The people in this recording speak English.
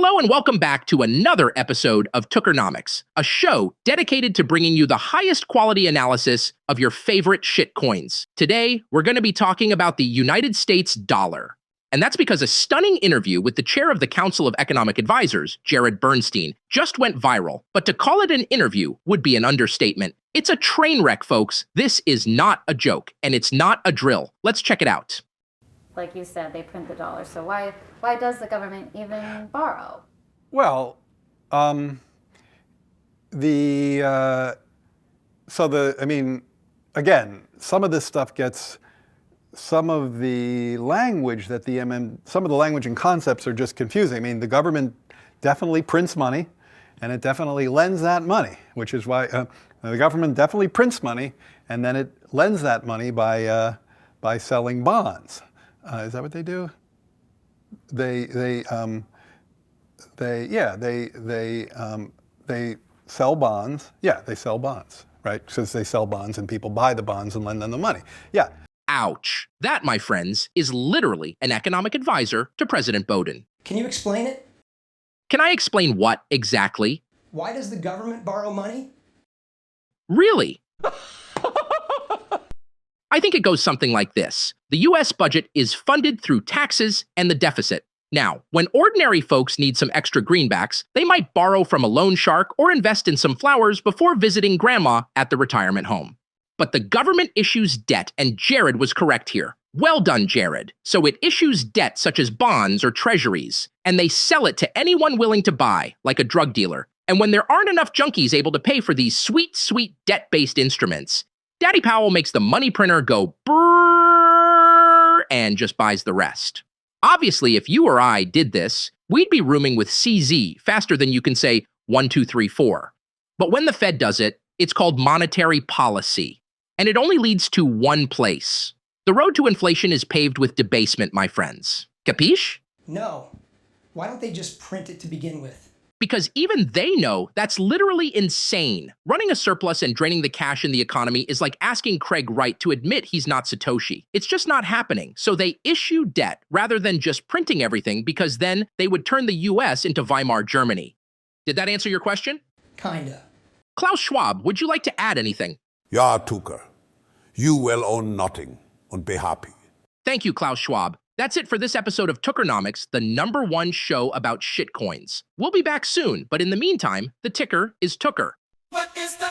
Hello and welcome back to another episode of 𝗬𝗥𝗢𝗥𝗧, a show dedicated to bringing you the highest quality analysis of your favorite shitcoins. Today, we're going to be talking about the United States dollar. And that's because a stunning interview with the chair of the Council of Economic Advisors, Bernstein, just went viral. But to call it an interview would be an understatement. It's a train wreck, folks. This is not a joke, and it's not a drill. Let's check it out. Like you said, they print the dollar. So why does the government even borrow? Well, again, some of this stuff gets, some of the language that some of the language and concepts are just confusing. I mean, the government definitely prints money, and it definitely lends that money, which is why the government definitely prints money, and then it lends that money by selling bonds. Is that what they do? They sell bonds. Yeah, they sell bonds, right? Because they sell bonds and people buy the bonds and lend them the money. Yeah. Ouch. That, my friends, is literally an economic advisor to President Biden. Can you explain it? Can I explain what exactly? Why does the government borrow money? Really? I think it goes something like this. The US budget is funded through taxes and the deficit. Now, when ordinary folks need some extra greenbacks, they might borrow from a loan shark or invest in some flowers before visiting grandma at the retirement home. But the government issues debt, and Jared was correct here. Well done, Jared. So it issues debt such as bonds or treasuries, and they sell it to anyone willing to buy, like a drug dealer. And when there aren't enough junkies able to pay for these sweet, sweet debt-based instruments, Daddy Powell makes the money printer go brrrr and just buys the rest. Obviously, if you or I did this, we'd be rooming with CZ faster than you can say 1, 2, 3, 4. But when the Fed does it, it's called monetary policy. And it only leads to one place. The road to inflation is paved with debasement, my friends. Capiche? No. Why don't they just print it to begin with? Because even they know that's literally insane. Running a surplus and draining the cash in the economy is like asking Craig Wright to admit he's not Satoshi. It's just not happening. So they issue debt rather than just printing everything, because then they would turn the US into Weimar Germany. Did that answer your question? Kinda. Klaus Schwab, would you like to add anything? Ja, Tucker. You will own nothing and be happy. Thank you, Klaus Schwab. That's it for this episode of 𝗬𝗥𝗢𝗥𝗧, the #1 show about shitcoins. We'll be back soon, but in the meantime, the ticker is Tooker. What is the